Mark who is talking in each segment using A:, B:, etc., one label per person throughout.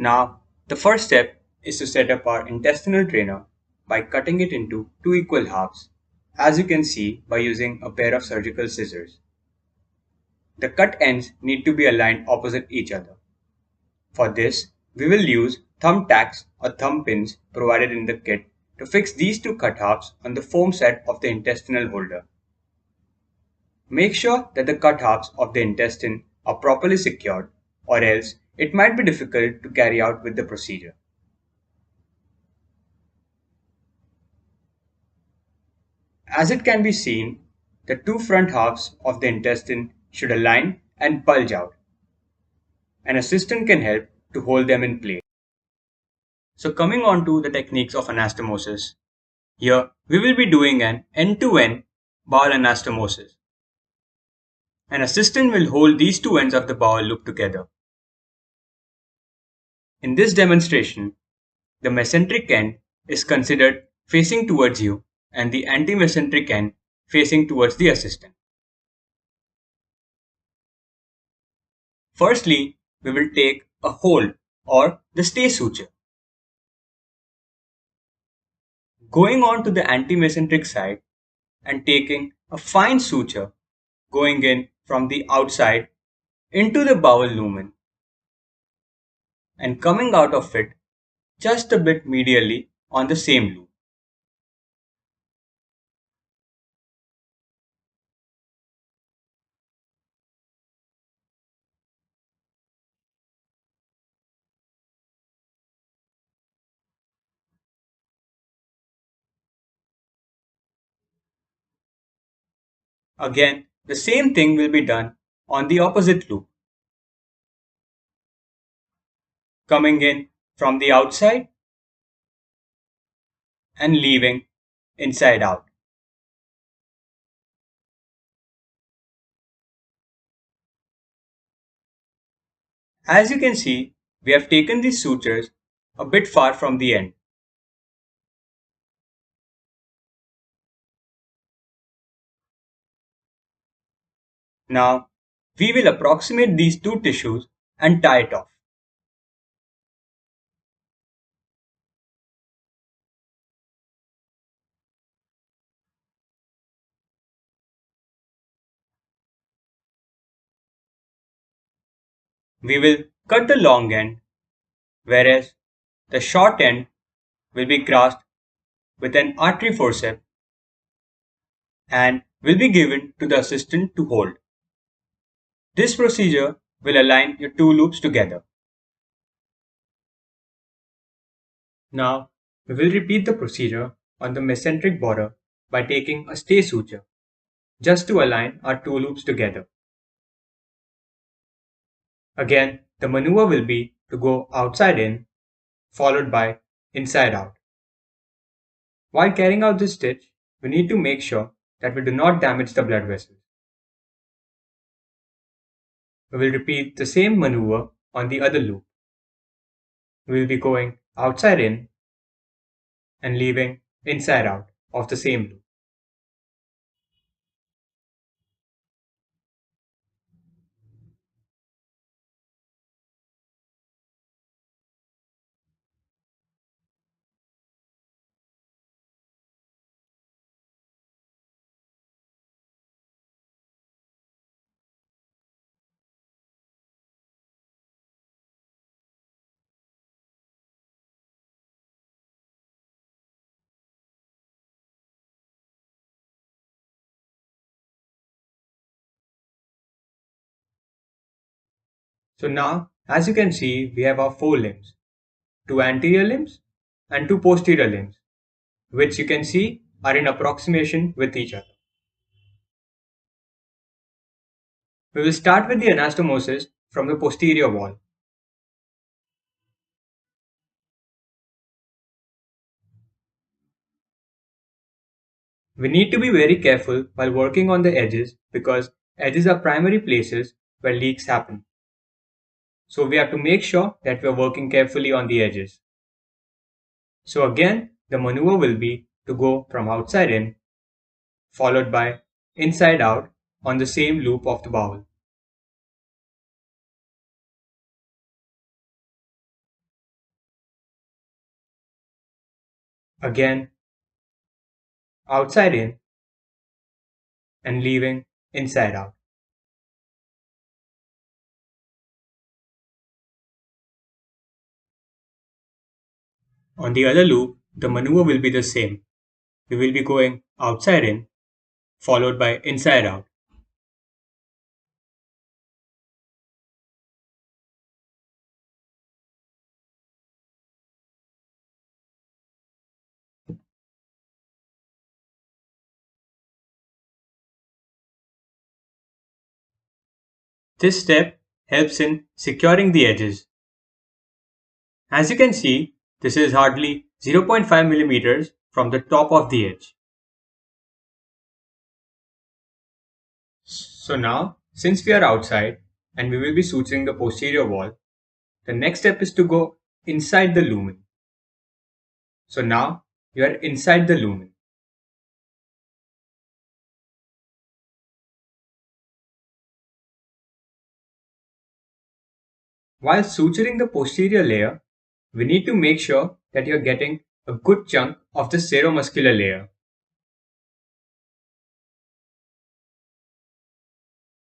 A: Now, the first step is to set up our intestinal drainer by cutting it into two equal halves, as you can see by using a pair of surgical scissors. The cut ends need to be aligned opposite each other. For this, we will use thumb tacks or thumb pins provided in the kit to fix these two cut halves on the foam side of the intestinal holder. Make sure that the cut halves of the intestine are properly secured, or else it might be difficult to carry out with the procedure. As it can be seen, the two front halves of the intestine should align and bulge out. An assistant can help to hold them in place. So coming on to the techniques of anastomosis, here we will be doing an end-to-end bowel anastomosis. An assistant will hold these two ends of the bowel loop together. In this demonstration, the mesenteric end is considered facing towards you and the anti-mesenteric end facing towards the assistant. Firstly, we will take a hold or the stay suture. Going on to the anti-mesenteric side and taking a fine suture going in from the outside into the bowel lumen and coming out of it just a bit medially on the same loop. Again, the same thing will be done on the opposite loop, coming in from the outside and leaving inside out. As you can see, we have taken these sutures a bit far from the end. Now, we will approximate these two tissues and tie it off. We will cut the long end, whereas the short end will be grasped with an artery forceps and will be given to the assistant to hold. This procedure will align your two loops together. Now, we will repeat the procedure on the mesenteric border by taking a stay suture, just to align our two loops together. Again, the maneuver will be to go outside in, followed by inside out. While carrying out this stitch, we need to make sure that we do not damage the blood vessels. We will repeat the same maneuver on the other loop. We will be going outside in and leaving inside out of the same loop. So now, as you can see, we have our four limbs, two anterior limbs and two posterior limbs, which you can see are in approximation with each other. We will start with the anastomosis from the posterior wall. We need to be very careful while working on the edges because edges are primary places where leaks happen. So we have to make sure that we are working carefully on the edges. So again, the maneuver will be to go from outside in, followed by inside out on the same loop of the bowel. Again, outside in and leaving inside out. On the other loop, the maneuver will be the same. We will be going outside in, followed by inside out. This step helps in securing the edges. As you can see, this is hardly 0.5 millimeters from the top of the edge. So now, since we are outside and we will be suturing the posterior wall, the next step is to go inside the lumen. So now you are inside the lumen. While suturing the posterior layer, we need to make sure that you are getting a good chunk of the seromuscular layer.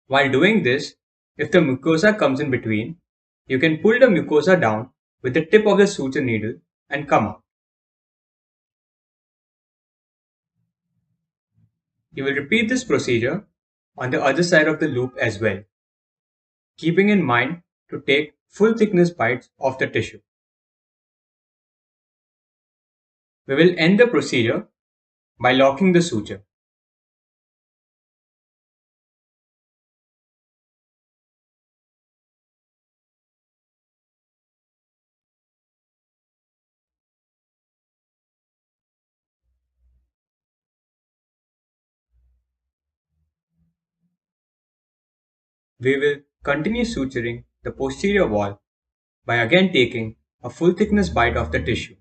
A: While doing this, if the mucosa comes in between, you can pull the mucosa down with the tip of the suture needle and come out. You will repeat this procedure on the other side of the loop as well, keeping in mind to take full thickness bites of the tissue. We will end the procedure by locking the suture. We will continue suturing the posterior wall by again taking a full thickness bite of the tissue.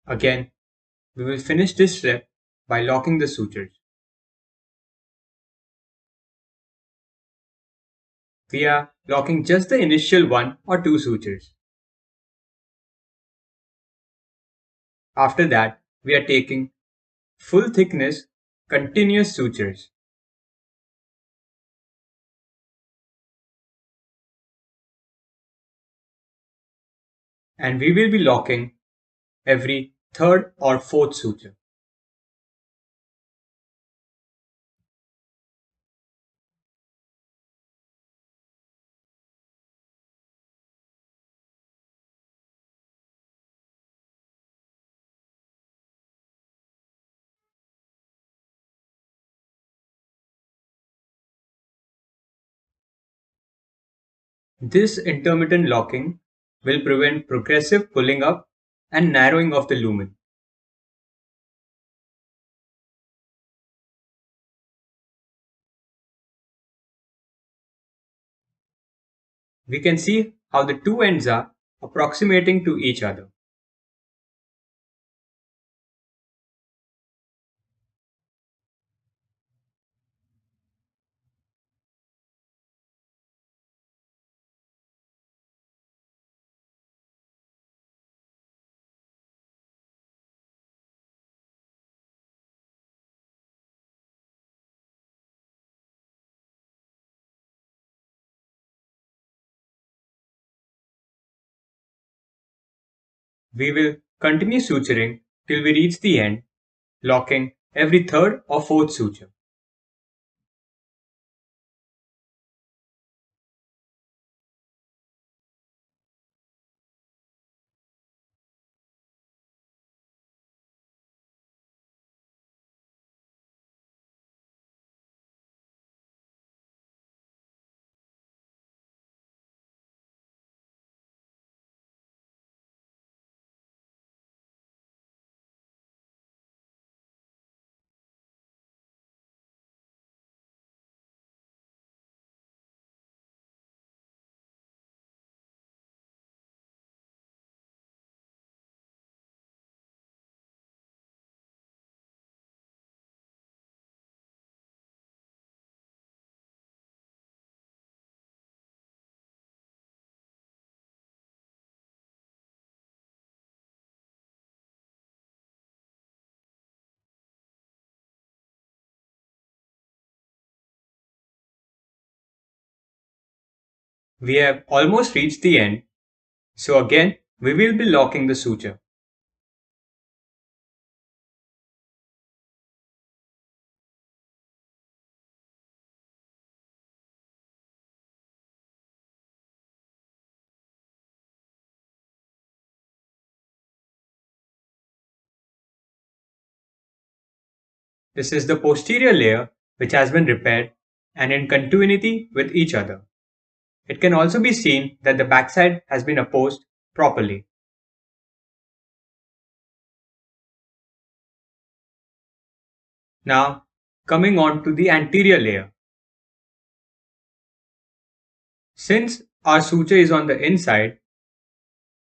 A: Again, we will finish this step by locking the sutures. We are locking just the initial one or two sutures. After that, we are taking full thickness continuous sutures. And we will be locking every third or fourth suture. This intermittent locking will prevent progressive pulling up and narrowing of the lumen. We can see how the two ends are approximating to each other. We will continue suturing till we reach the end, locking every third or fourth suture. We have almost reached the end, so again we will be locking the suture. This is the posterior layer which has been repaired and in continuity with each other. It can also be seen that the backside has been opposed properly. Now, coming on to the anterior layer. Since our suture is on the inside,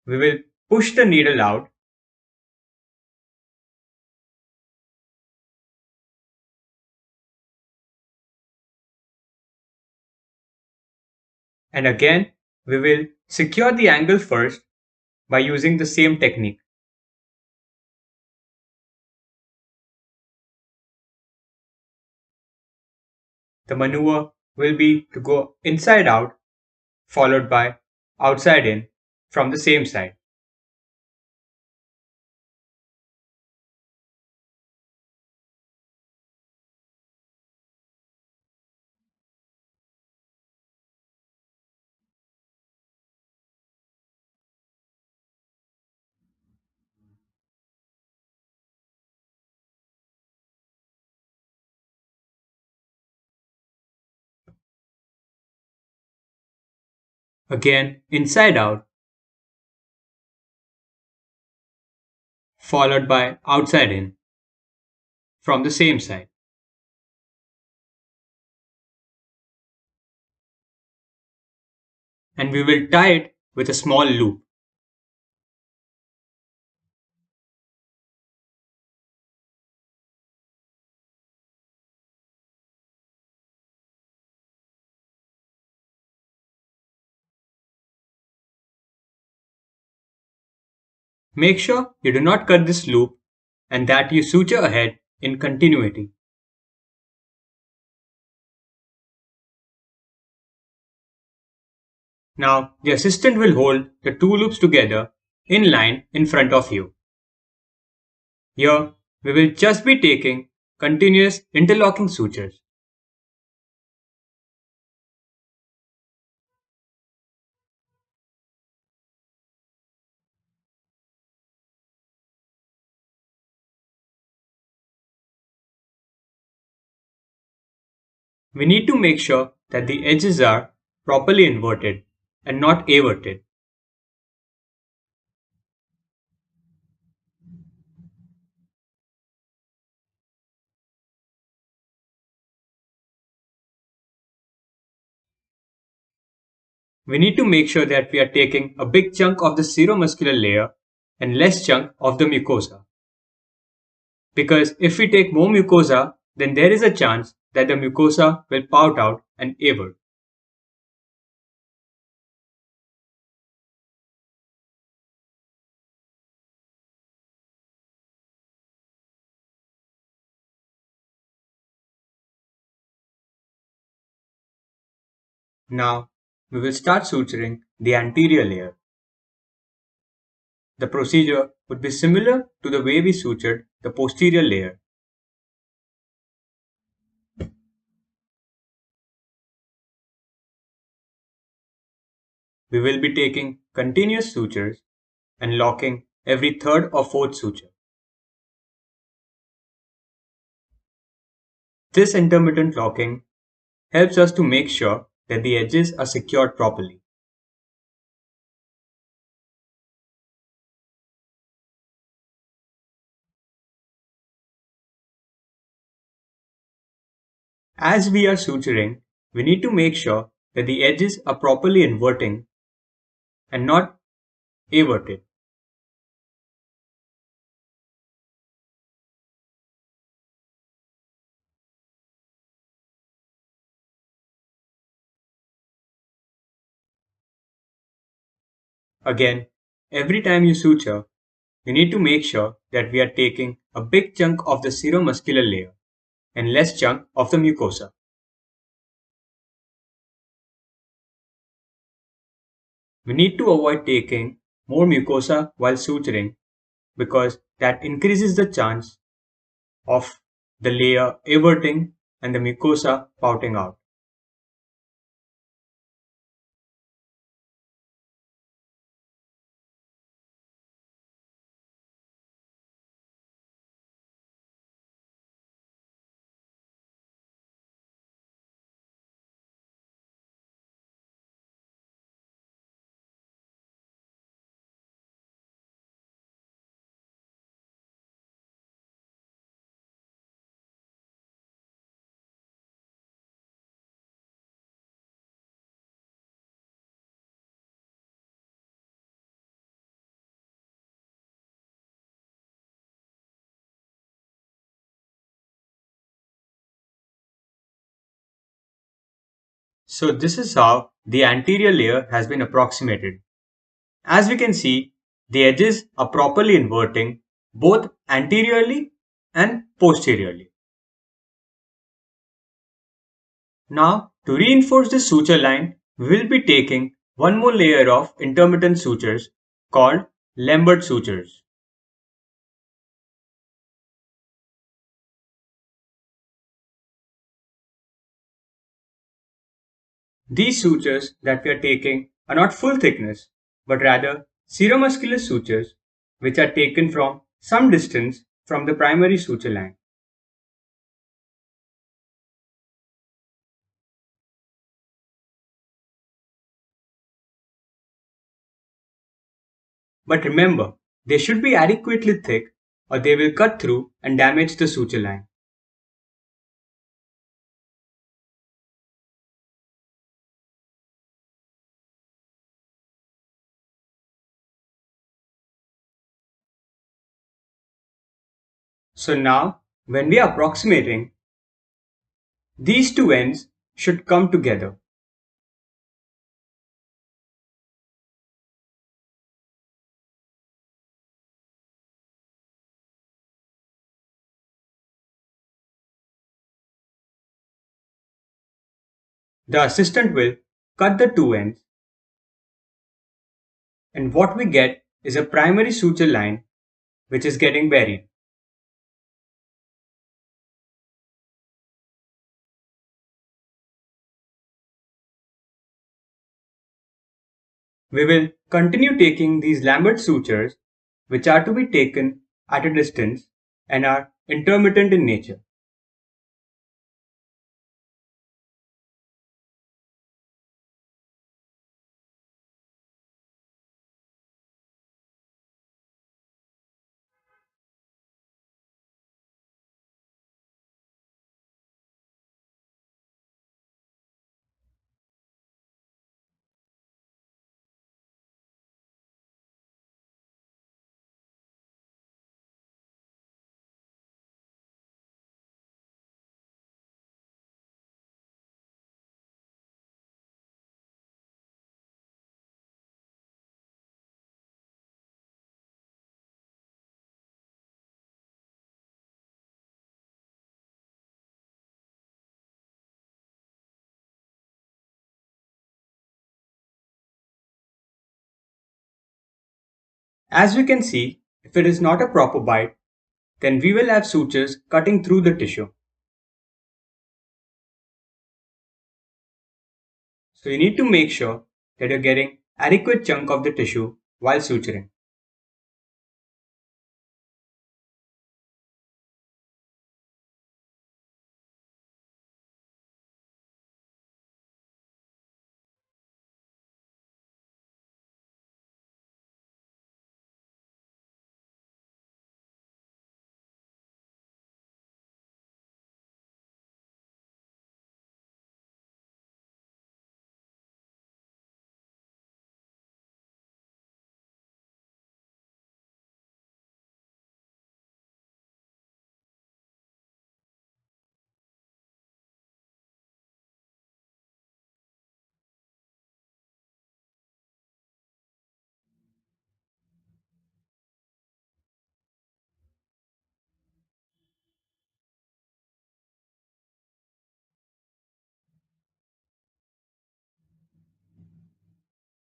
A: we will push the needle out and again we will secure the angle first by using the same technique. The maneuver will be to go inside out followed by outside in from the same side. Again inside out followed by outside in from the same side. And we will tie it with a small loop. Make sure you do not cut this loop and that you suture ahead in continuity. Now the assistant will hold the two loops together in line in front of you. Here we will just be taking continuous interlocking sutures. We need to make sure that the edges are properly inverted and not averted. We need to make sure that we are taking a big chunk of the seromuscular layer and less chunk of the mucosa. Because if we take more mucosa, then there is a chance that the mucosa will pout out and avert. Now, we will start suturing the anterior layer. The procedure would be similar to the way we sutured the posterior layer. We will be taking continuous sutures and locking every third or fourth suture. This intermittent locking helps us to make sure that the edges are secured properly. As we are suturing, we need to make sure that the edges are properly inverting and not averted. Again, every time you suture, you need to make sure that we are taking a big chunk of the seromuscular layer and less chunk of the mucosa. We need to avoid taking more mucosa while suturing because that increases the chance of the layer everting and the mucosa spouting out. So this is how the anterior layer has been approximated. As we can see, the edges are properly inverting both anteriorly and posteriorly. Now, to reinforce the suture line, we will be taking one more layer of intermittent sutures called Lambert sutures. These sutures that we are taking are not full thickness, but rather seromuscular sutures which are taken from some distance from the primary suture line. But remember, they should be adequately thick or they will cut through and damage the suture line. So now, when we are approximating, these two ends should come together. The assistant will cut the two ends, and what we get is a primary suture line which is getting buried. We will continue taking these Lambert sutures, which are to be taken at a distance and are intermittent in nature. As we can see, if it is not a proper bite, then we will have sutures cutting through the tissue. So you need to make sure that you're getting adequate chunk of the tissue while suturing.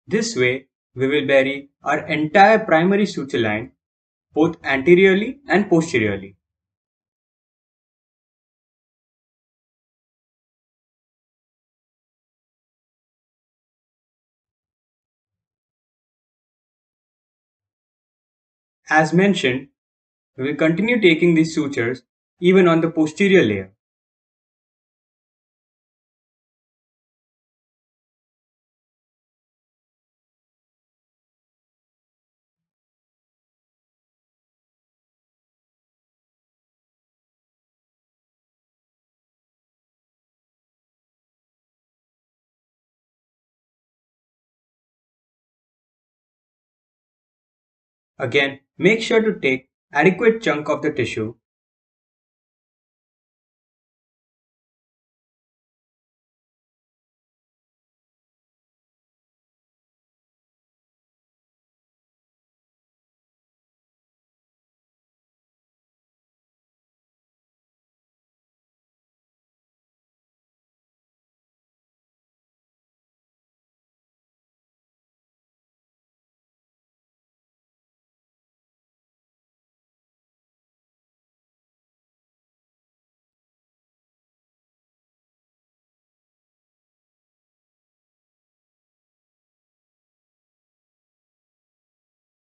A: This way, we will bury our entire primary suture line both anteriorly and posteriorly. As mentioned, we will continue taking these sutures even on the posterior layer. Again, make sure to take adequate chunk of the tissue.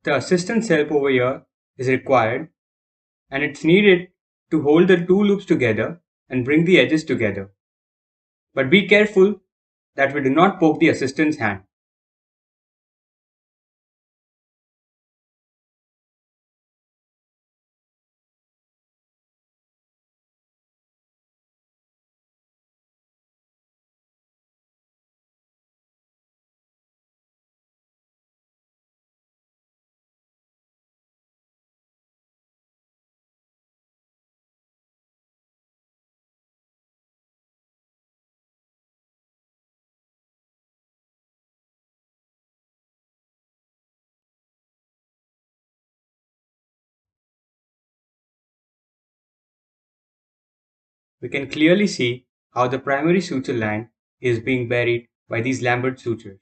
A: The assistance help over here is required and it's needed to hold the two loops together and bring the edges together. But be careful that we do not poke the assistant's hand. We can clearly see how the primary suture line is being buried by these Lambert sutures.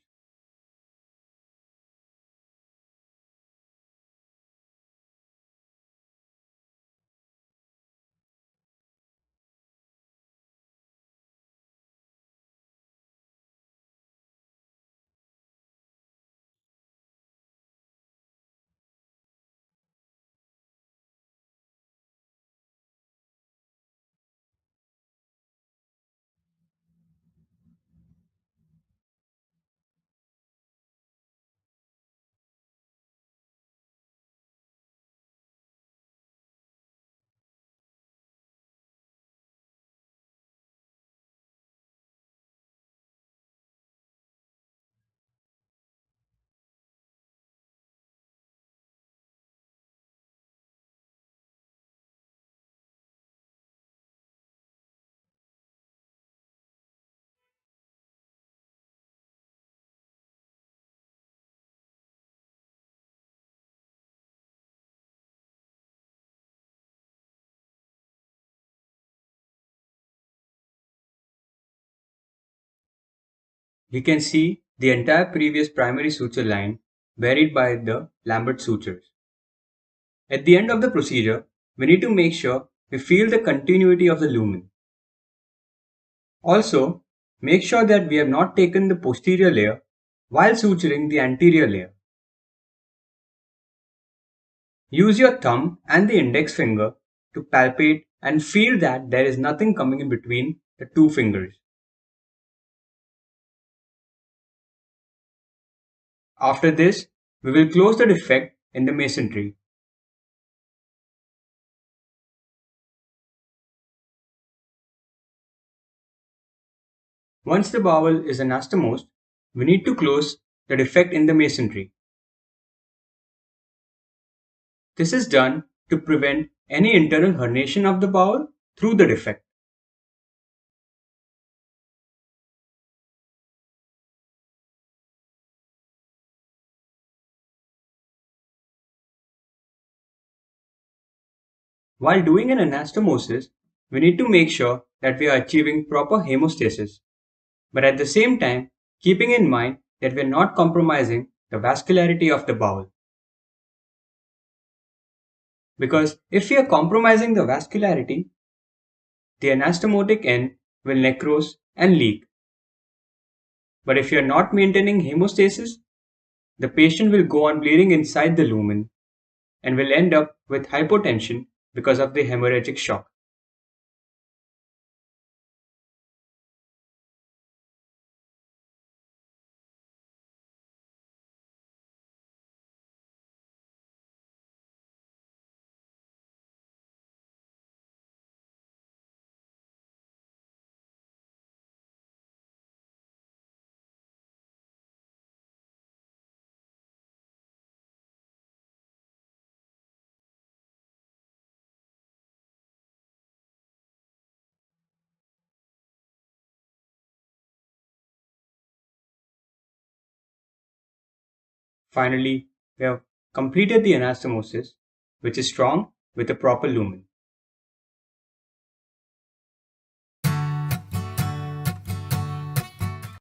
A: We can see the entire previous primary suture line buried by the Lambert sutures. At the end of the procedure, we need to make sure we feel the continuity of the lumen. Also, make sure that we have not taken the posterior layer while suturing the anterior layer. Use your thumb and the index finger to palpate and feel that there is nothing coming in between the two fingers. After this, we will close the defect in the masonry. Once the bowel is anastomosed, we need to close the defect in the masonry. This is done to prevent any internal herniation of the bowel through the defect. While doing an anastomosis, we need to make sure that we are achieving proper hemostasis, but at the same time, keeping in mind that we're not compromising the vascularity of the bowel. Because if we are compromising the vascularity, the anastomotic end will necrose and leak. But if you are not maintaining hemostasis, the patient will go on bleeding inside the lumen and will end up with hypotension because of the hemorrhagic shock. Finally, we have completed the anastomosis, which is strong with a proper lumen.